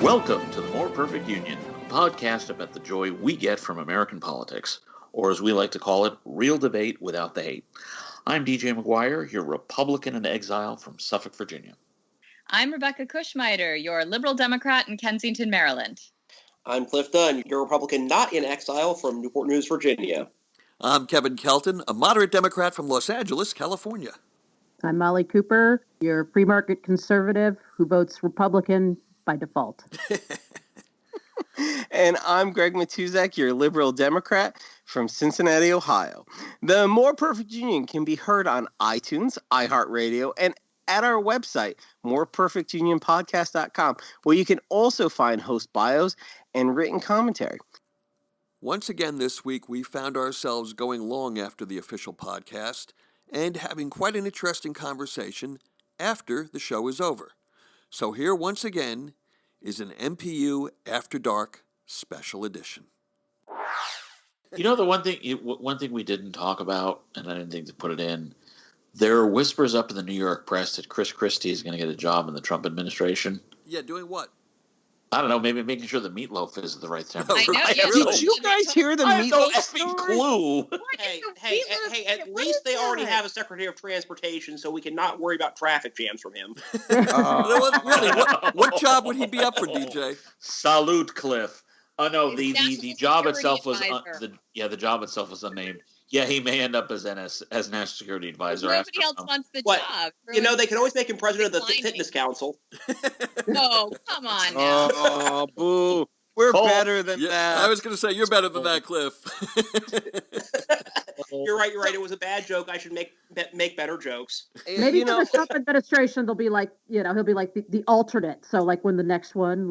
Welcome to the More Perfect Union, a podcast about the joy we get from American politics, or as we like to call it, real debate without the hate. I'm DJ McGuire, your Republican in exile from Suffolk, Virginia. I'm Rebecca Kushmiter, your liberal Democrat in Kensington, Maryland. I'm Cliff Dunn, your Republican not in exile from Newport News, Virginia. I'm Kevin Kelton, a moderate Democrat from Los Angeles, California. I'm Molly Cooper, your free market conservative who votes Republican by default. And I'm Greg Matuzak, your liberal Democrat from Cincinnati, Ohio. The More Perfect Union can be heard on iTunes, iHeartRadio, and at our website, moreperfectunionpodcast.com, where you can also find host bios and written commentary. Once again this week, we found ourselves going long after the official podcast and having quite an interesting conversation after the show is over. So here once again is an MPU After Dark special edition. You know, the one thing we didn't talk about, and I didn't think to put it in, there are whispers up in the New York press that Chris Christie is going to get a job in the Trump administration. Yeah, doing what? I don't know, maybe making sure the meatloaf is at the right temperature. I know, I yeah. don't know. Did you guys hear the I have no meatloaf effing story? clue. Hey, at least they already have a Secretary of Transportation, so we can not worry about traffic jams from him. You know what, really, what job would he be up for, DJ? Salute, Cliff. Oh no, the National job Security itself was Advisor. the job itself was unnamed. Yeah, he may end up as National Security Advisor. Nobody else wants the What? job. You know, they can always make him president of the Declining. Fitness Council. Oh, come on now. Oh, boo. We're Oh, better than Yeah, that. I was going to say, you're better than that, Cliff. You're right. It was a bad joke. I should make better jokes. Maybe You for know, the Trump administration, they'll be like, he'll be like the alternate. So like when the next one,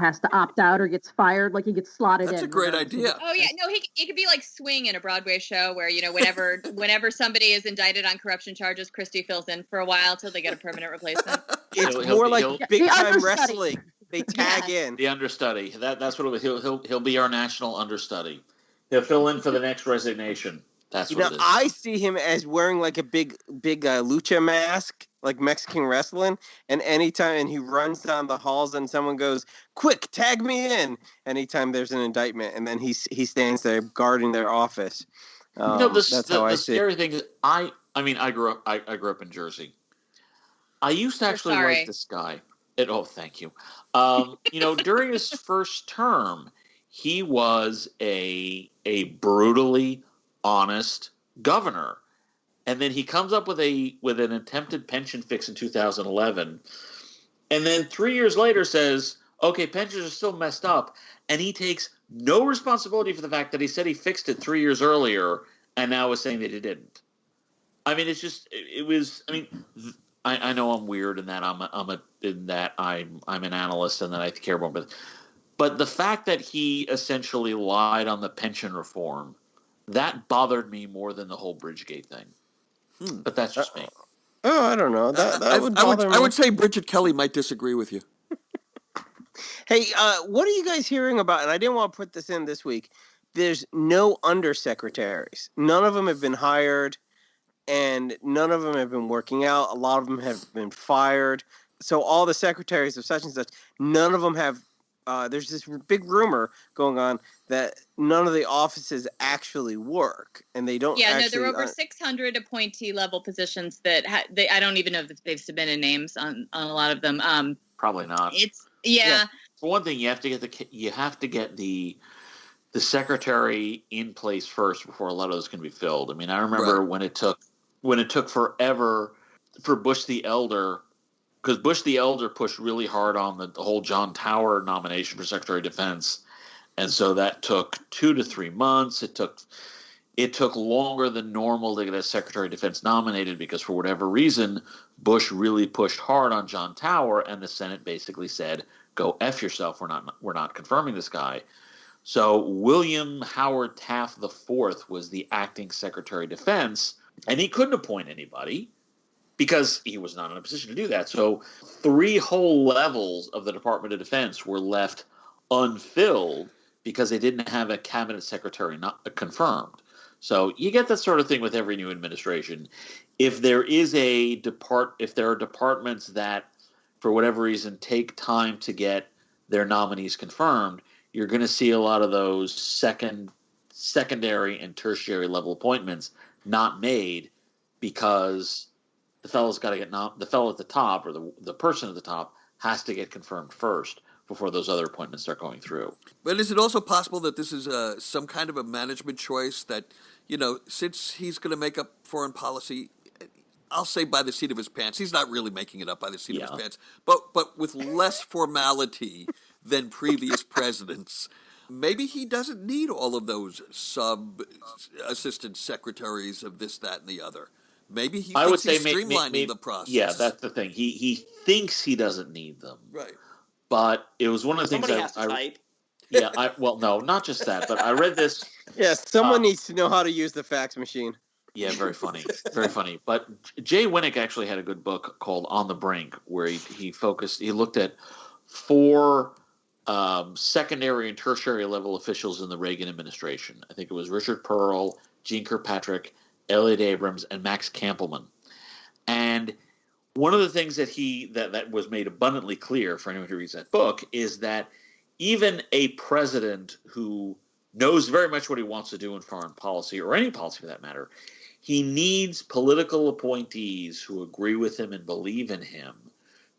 has to opt out or gets fired, like he gets slotted in. That's a great idea. Oh yeah, no, he could be like Swing in a Broadway show where whenever somebody is indicted on corruption charges, Christie fills in for a while till they get a permanent replacement. it's He'll more be- like he'll- big The time understudy. wrestling. They tag in. The understudy. That's what it will. He'll be our national understudy. He'll fill in for the next resignation. That's You what know, it is. I see him as wearing like a big lucha mask, like Mexican wrestling, and anytime he runs down the halls and someone goes, "Quick, tag me in!" Anytime there's an indictment, and then he stands there guarding their office. That's how I the see it. scary thing is, I grew up in Jersey. I used to We're actually sorry. like this guy. Thank you. During his first term, he was a brutally honest governor, and then he comes up with an attempted pension fix in 2011, and then 3 years later says, "Okay, pensions are still messed up," and he takes no responsibility for the fact that he said he fixed it 3 years earlier, and now is saying that he didn't. I mean, it's just it was. I mean. I know I'm weird in that I'm an analyst and that I care more, but the fact that he essentially lied on the pension reform, that bothered me more than the whole Bridgegate thing. But that's just me. Oh, I don't know. That would bother me. I would say Bridget Kelly might disagree with you. Hey, what are you guys hearing about? And I didn't want to put this in this week. There's no undersecretaries. None of them have been hired, and none of them have been working out. A lot of them have been fired. So all the secretaries of such and such, none of them have. There's this big rumor going on that none of the offices actually work, and they don't. Yeah, actually, no, there are over 600 appointee level positions that I don't even know if they've submitted names on a lot of them. Probably not. Yeah. For one thing, you have to get the secretary in place first before a lot of those can be filled. I mean, I remember when it took forever for Bush the Elder, because Bush the Elder pushed really hard on the whole John Tower nomination for Secretary of Defense, and so that took 2 to 3 months. It took longer than normal to get a Secretary of Defense nominated because for whatever reason, Bush really pushed hard on John Tower, and the Senate basically said, "Go F yourself. We're not confirming this guy." So William Howard Taft IV was the acting Secretary of Defense, and he couldn't appoint anybody because he was not in a position to do that. So 3 whole levels of the Department of Defense were left unfilled because they didn't have a cabinet secretary not confirmed. So you get that sort of thing with every new administration. If there are departments that, for whatever reason, take time to get their nominees confirmed, you're going to see a lot of those secondary and tertiary level appointments not made because the fellow's got to get the fellow at the top, or the person at the top has to get confirmed first before those other appointments start going through. But is it also possible that this is some kind of a management choice that, since he's going to make up foreign policy, I'll say by the seat of his pants. He's not really making it up by the seat of his pants, but with less formality than previous presidents. Maybe he doesn't need all of those sub-assistant secretaries of this, that, and the other. Maybe he's streamlining the process. Yeah, that's the thing. He thinks he doesn't need them. Right. But it was one of the things Somebody has to type. Yeah, no, not just that, but I read this. Yes, someone needs to know how to use the fax machine. Yeah, very funny. Very funny. But Jay Winnick actually had a good book called On the Brink, where he looked at 4 secondary and tertiary level officials in the Reagan administration. I think it was Richard Pearl, Gene Kirkpatrick, Elliot Abrams, and Max Kampelman. And one of the things that was made abundantly clear for anyone who reads that book is that even a president who knows very much what he wants to do in foreign policy, or any policy for that matter, he needs political appointees who agree with him and believe in him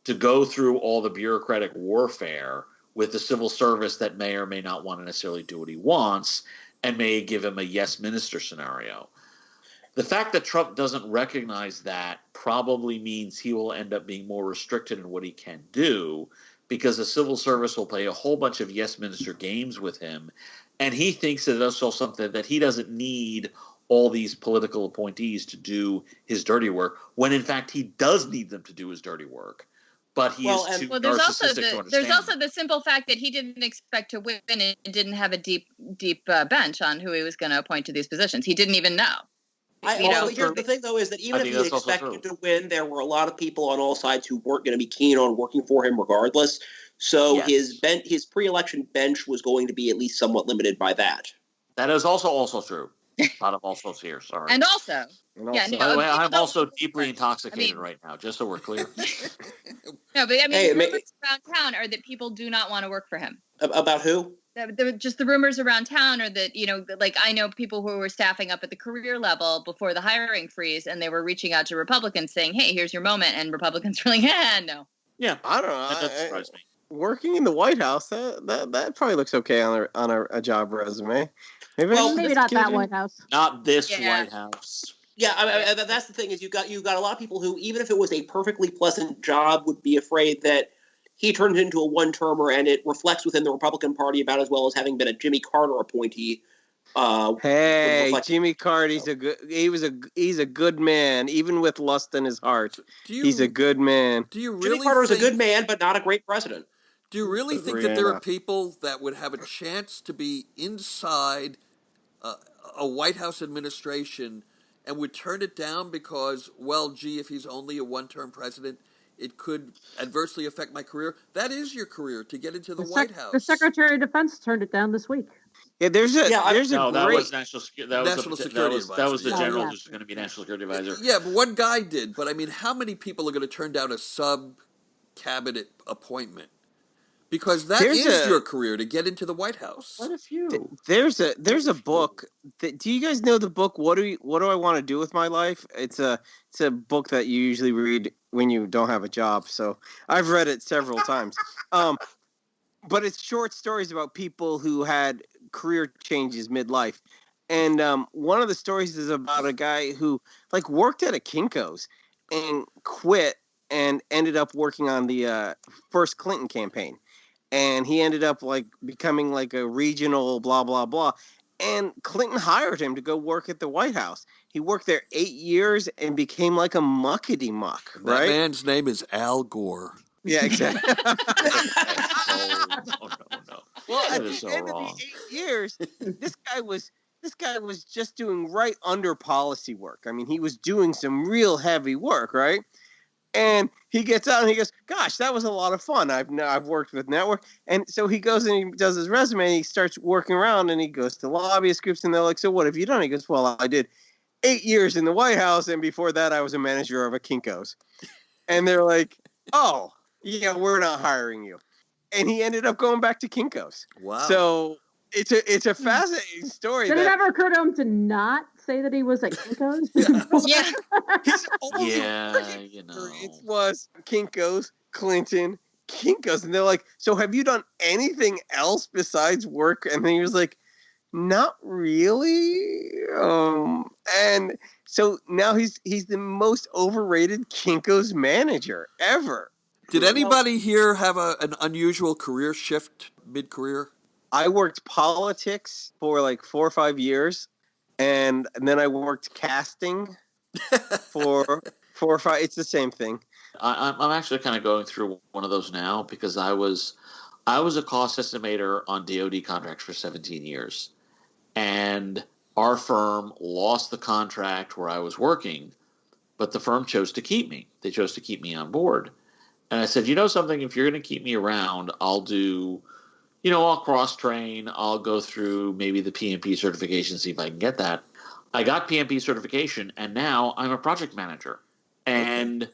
to go through all the bureaucratic warfare with the civil service that may or may not want to necessarily do what he wants and may give him a yes minister scenario. The fact that Trump doesn't recognize that probably means he will end up being more restricted in what he can do, because the civil service will play a whole bunch of yes minister games with him, and he thinks that that's also something that he doesn't need all these political appointees to do his dirty work, when in fact he does need them to do his dirty work. But he is too narcissistic to understand. There's also the simple fact that he didn't expect to win and didn't have a deep bench on who he was going to appoint to these positions. He didn't even know. Here's the thing, though, is that even if he had expected to win, there were a lot of people on all sides who weren't going to be keen on working for him regardless. So his pre-election bench was going to be at least somewhat limited by that. That is also true. A lot of alsos here, sorry. And also. By the way, I'm also deeply intoxicated right now, just so we're clear. No, but the rumors around town are that people do not want to work for him. About who? Just the rumors around town are that, I know people who were staffing up at the career level before the hiring freeze, and they were reaching out to Republicans saying, hey, here's your moment. And Republicans were like, no. Yeah. I don't know. That doesn't surprise me. Working in the White House, that probably looks okay on a job resume. Maybe not that White House. Not this White House. Yeah, that's the thing, is you've got a lot of people who, even if it was a perfectly pleasant job, would be afraid that he turns into a one-termer, and it reflects within the Republican Party about as well as having been a Jimmy Carter appointee. Jimmy Carter's he's a good man, even with lust in his heart. He's a good man. Jimmy Carter's a good man, but not a great president. Do you really think that there are people that would have a chance to be inside a White House administration and would turn it down because, if he's only a one-term president, it could adversely affect my career? That is your career, to get into the White House. The Secretary of Defense turned it down this week. Yeah, that was National Security Advisor. That was the general who's going to be National Security Advisor. Yeah, but one guy did. But I mean, how many people are going to turn down a sub-cabinet appointment? Because that is your career, to get into the White House. What a few. There's a book. Do you guys know the book? What do I want to do with my life? It's a book that you usually read when you don't have a job. So I've read it several times. But it's short stories about people who had career changes midlife. And one of the stories is about a guy who worked at a Kinko's and quit and ended up working on the first Clinton campaign. And he ended up becoming a regional blah, blah, blah. And Clinton hired him to go work at the White House. He worked there 8 years and became like a muckety muck, right? That man's name is Al Gore. Yeah, exactly. No. Well, at the end of the 8 years, this guy was just doing right under policy work. I mean, he was doing some real heavy work, right? And he gets out and he goes, gosh, that was a lot of fun. I've worked with network. And so he goes and he does his resume and he starts working around and he goes to lobbyist groups and they're like, so what have you done? He goes, well, I did 8 years in the White House. And before that, I was a manager of a Kinko's. And they're like, oh, yeah, we're not hiring you. and he ended up going back to Kinko's. Wow. So it's a fascinating story. Did it ever occur to him to not say that he was at Kinko's? Yeah. His only experience was Kinko's, Clinton, Kinko's. And they're like, so have you done anything else besides work? And then he was like, not really. And so now he's the most overrated Kinko's manager ever. Did anybody here have an unusual career shift mid-career? I worked politics for like 4 or 5 years, and then I worked casting for 4 or 5. It's the same thing. I'm actually kind of going through one of those now because I was a cost estimator on DoD contracts for 17 years, and our firm lost the contract where I was working, but the firm chose to keep me. They chose to keep me on board, and I said, you know something, if you're going to keep me around, I'll do. I'll cross-train. I'll go through maybe the PMP certification, see if I can get that. I got PMP certification, and now I'm a project manager. And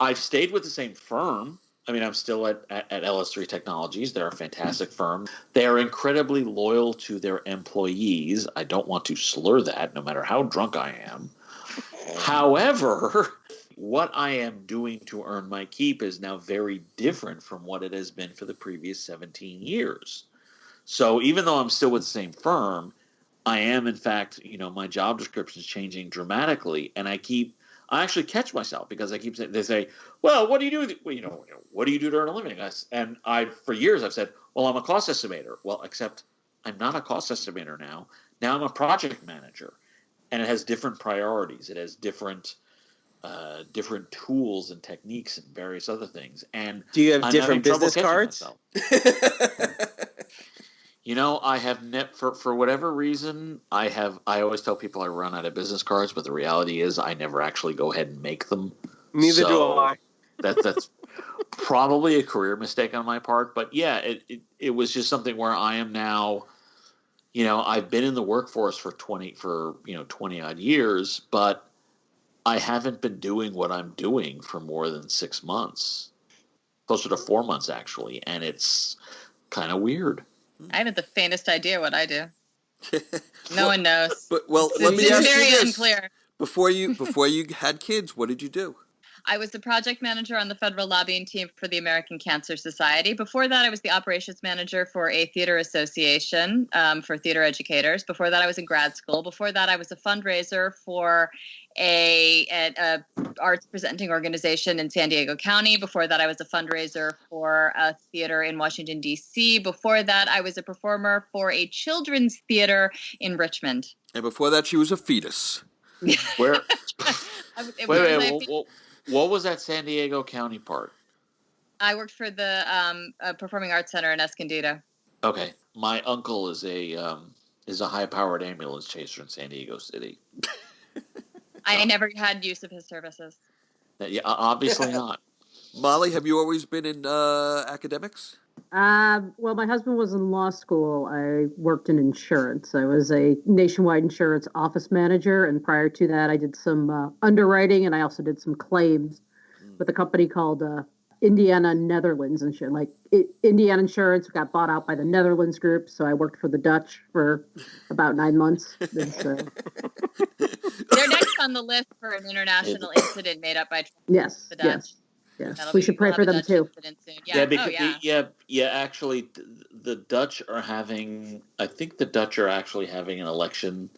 I've stayed with the same firm. I mean, I'm still at LS3 Technologies. They're a fantastic firm. They are incredibly loyal to their employees. I don't want to slur that, no matter how drunk I am. However, what I am doing to earn my keep is now very different from what it has been for the previous 17 years. So even though I'm still with the same firm, I am, in fact, my job description is changing dramatically. And I actually catch myself because they say, well, what do you do? What do you do to earn a living? And for years I've said, well, I'm a cost estimator. Well, except I'm not a cost estimator now. Now I'm a project manager, and it has different priorities. It has different tools and techniques and various other things. And do you have different business cards? I have for whatever reason, I always tell people I run out of business cards, but the reality is I never actually go ahead and make them. Neither do I. That's probably a career mistake on my part, but yeah, it was just something where I am now, I've been in the workforce for 20 odd years, but I haven't been doing what I'm doing for more than 6 months, closer to 4 months actually, and it's kind of weird. I haven't the faintest idea what I do. No one knows. But let me ask you this: very unclear. Before you had kids, what did you do? I was the project manager on the federal lobbying team for the American Cancer Society. Before that, I was the operations manager for a theater association for theater educators. Before that, I was in grad school. Before that, I was a fundraiser for a arts presenting organization in San Diego County. Before that, I was a fundraiser for a theater in Washington, D.C. Before that, I was a performer for a children's theater in Richmond. And before that, she was a fetus. Where? Wait. What was that San Diego County part? I worked for the Performing Arts Center in Escondido. Okay, my uncle is a high-powered ambulance chaser in San Diego City. I never had use of his services. Yeah, obviously not. Molly, have you always been in academics? Well, my husband was in law school. I worked in insurance. I was a nationwide insurance office manager, and prior to that, I did some underwriting, and I also did some claims with a company called Indiana Netherlands Insurance. Indiana Insurance got bought out by the Netherlands group, so I worked for the Dutch for about 9 months. They're next on the list for an international incident made up by yes, the Dutch. Yes, we should pray for them too. Yeah, actually, the Dutch are having. I think the Dutch are actually having an election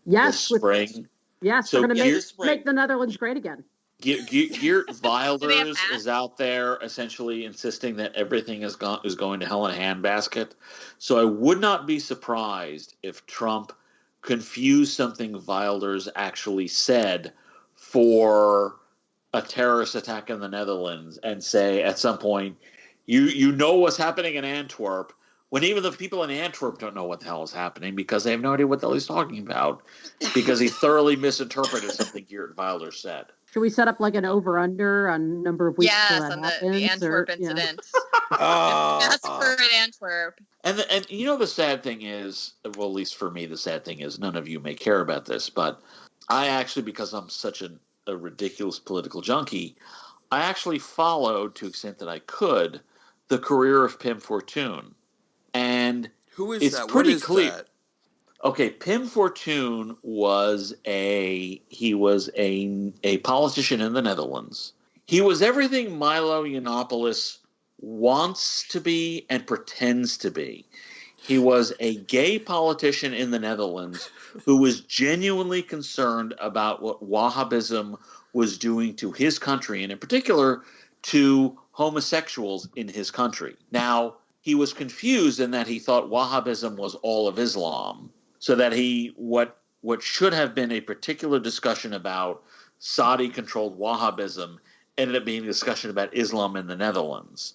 this spring. Yes, so we're going to make the Netherlands great again. Geert Wilders is out there essentially insisting that everything is going to hell in a handbasket. So I would not be surprised if Trump confused something Wilders actually said for a terrorist attack in the Netherlands and say at some point, you know what's happening in Antwerp, when even the people in Antwerp don't know what the hell is happening because they have no idea what the hell he's talking about because he thoroughly misinterpreted something Geert Wilders said. Should we set up like an over-under on number of weeks? Yes, on the Antwerp incident. That's for Antwerp. And the sad thing is, well, at least for me, the sad thing is none of you may care about this, but I actually, because I'm such a ridiculous political junkie, I actually followed, to the extent that I could, the career of Pim Fortuyn. And who is it's that? pretty what is clear. That? Okay, Pim Fortuyn was a politician in the Netherlands. He was everything Milo Yiannopoulos wants to be and pretends to be. He was a gay politician in the Netherlands who was genuinely concerned about what Wahhabism was doing to his country, and in particular to homosexuals in his country. Now, he was confused in that he thought Wahhabism was all of Islam, so that what should have been a particular discussion about Saudi-controlled Wahhabism ended up being a discussion about Islam in the Netherlands.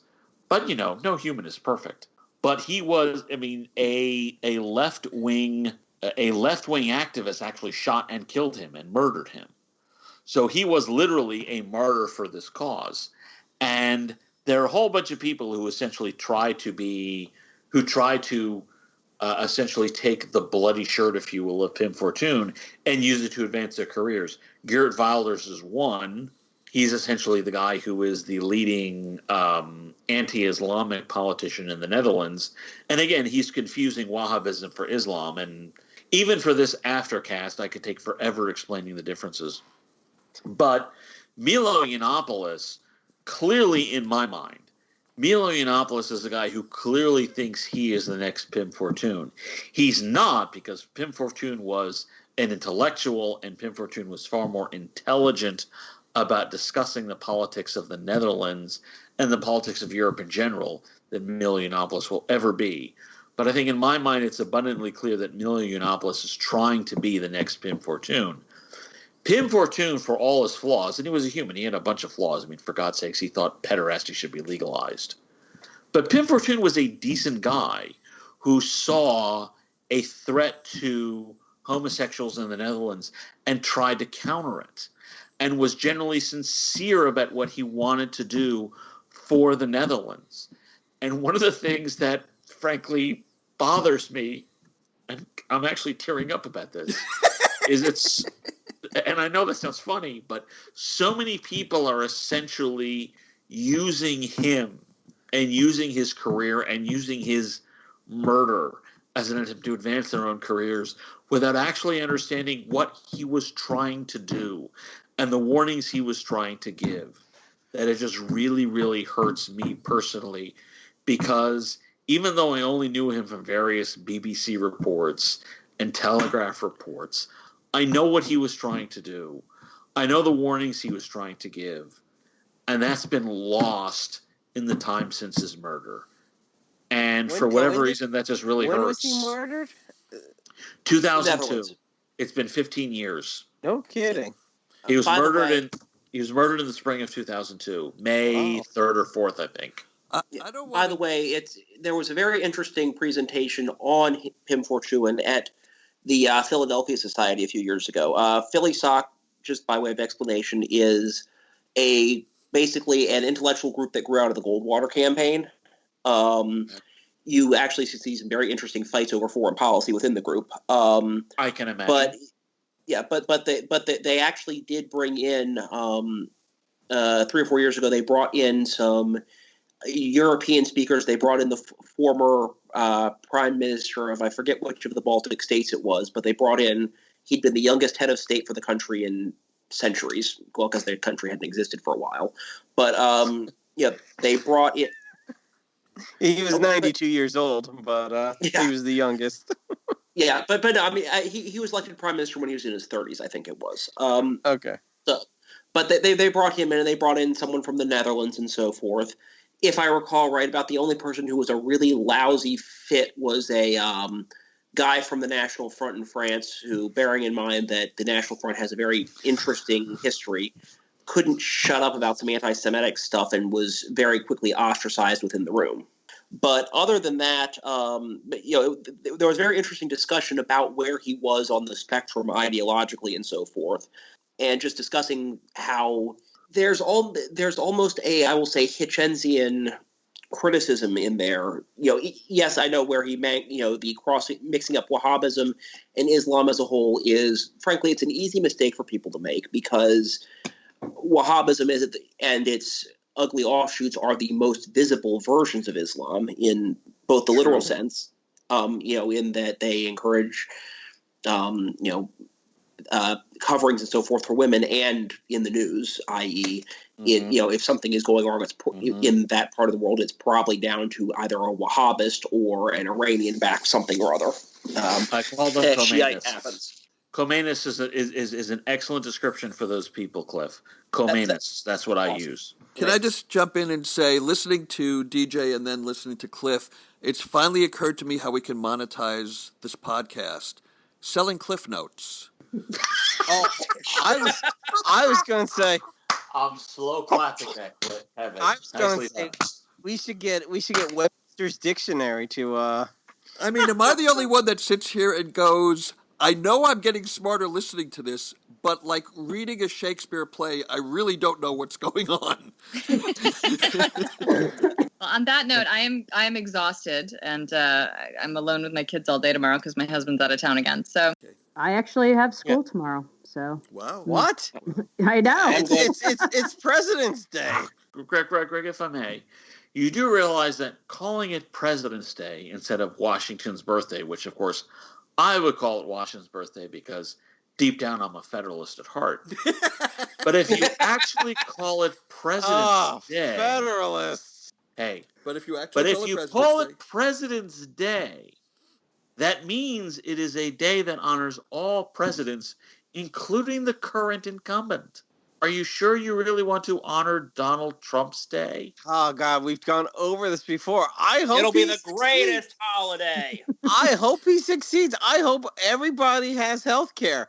But, no human is perfect. But he was, a left-wing activist actually shot and killed him and murdered him. So he was literally a martyr for this cause. And there are a whole bunch of people who essentially try to essentially take the bloody shirt, if you will, of Pim Fortuyn and use it to advance their careers. Geert Wilders is one. He's essentially the guy who is the leading anti-Islamic politician in the Netherlands. And again, he's confusing Wahhabism for Islam. And even for this aftercast, I could take forever explaining the differences. But Milo Yiannopoulos, clearly in my mind, Milo Yiannopoulos is the guy who clearly thinks he is the next Pim Fortuyn. He's not, because Pim Fortuyn was an intellectual and Pim Fortuyn was far more intelligent about discussing the politics of the Netherlands and the politics of Europe in general than Milo Yiannopoulos will ever be. But I think in my mind it's abundantly clear that Milo Yiannopoulos is trying to be the next Pim Fortuyn. Pim Fortuyn, for all his flaws, and he was a human, he had a bunch of flaws. For God's sakes, he thought pederasty should be legalized. But Pim Fortuyn was a decent guy who saw a threat to homosexuals in the Netherlands and tried to counter it, and was generally sincere about what he wanted to do for the Netherlands. And one of the things that, frankly, bothers me, and I'm actually tearing up about this, is and I know that sounds funny, but so many people are essentially using him and using his career and using his murder as an attempt to advance their own careers without actually understanding what he was trying to do and the warnings he was trying to give. That it just really, really hurts me personally, because even though I only knew him from various BBC reports and Telegraph reports, I know what he was trying to do. I know the warnings he was trying to give. And that's been lost in the time since his murder. And for whatever reason, that just really hurts. When was he murdered? 2002. It's been 15 years. No kidding. He was murdered in the spring of 2002, May 3rd or 4th, I think. By the way, there was a very interesting presentation on Pim Fortuyn at the Philadelphia Society a few years ago. Philly Sock, just by way of explanation, is basically an intellectual group that grew out of the Goldwater campaign. You actually see some very interesting fights over foreign policy within the group. I can imagine. But they actually did bring in 3 or 4 years ago. They brought in some European speakers. They brought in the former prime minister of, I forget which of the Baltic states it was, but they brought in, he'd been the youngest head of state for the country in centuries, well, because their country hadn't existed for a while. But they brought in. He was 92 years old, but he was the youngest. Yeah, but he was elected prime minister when he was in his 30s, I think it was. Okay. So, but they brought him in, and they brought in someone from the Netherlands and so forth. If I recall right, about the only person who was a really lousy fit was a guy from the National Front in France who, bearing in mind that the National Front has a very interesting history, couldn't shut up about some anti-Semitic stuff and was very quickly ostracized within the room. But other than that, there was very interesting discussion about where he was on the spectrum ideologically and so forth, and just discussing how there's almost a, I will say, Hitchensian criticism in there. Yes, I know where he meant, the mixing up Wahhabism and Islam as a whole is, frankly, it's an easy mistake for people to make, because Wahhabism and its ugly offshoots are the most visible versions of Islam in both the literal sense, in that they encourage, coverings and so forth for women, and in the news, i.e., if something is going wrong, in that part of the world, it's probably down to either a Wahhabist or an Iranian-backed something or other. I call them Shiite happens. Khomenis is an excellent description for those people, Cliff. Khomenis, that's what I use. Can I just jump in and say, listening to DJ and then listening to Cliff, it's finally occurred to me how we can monetize this podcast. Selling Cliff Notes. I was going to say. I'm slow clapping that, Cliff. I was going to say we should get Webster's Dictionary to. I mean, am I the only one that sits here and goes, I know I'm getting smarter listening to this, but like reading a Shakespeare play, I really don't know what's going on. Well, on that note, I am exhausted, and I'm alone with my kids all day tomorrow because my husband's out of town again. So I actually have school tomorrow. So wow, what? I know it's President's Day. Greg, if I may, you do realize that calling it President's Day instead of Washington's birthday, which of course I would call it Washington's birthday because deep down I'm a Federalist at heart. But if you actually call it President's Day, Federalists. Hey, but if you call it President's Day, that means it is a day that honors all presidents, including the current incumbent. Are you sure you really want to honor Donald Trump's day? Oh, God, we've gone over this before. I hope it'll be the greatest holiday. I hope he succeeds. I hope everybody has health care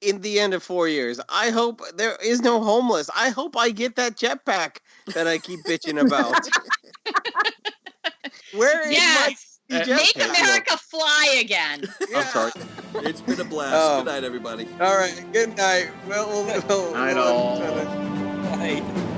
in the end of 4 years. I hope there is no homeless. I hope I get that jetpack that I keep bitching about. Where is my Make America fly again. Yeah. I'm sorry. It's been a blast. Good night, everybody. All right. Good night. Well, night all. Bye.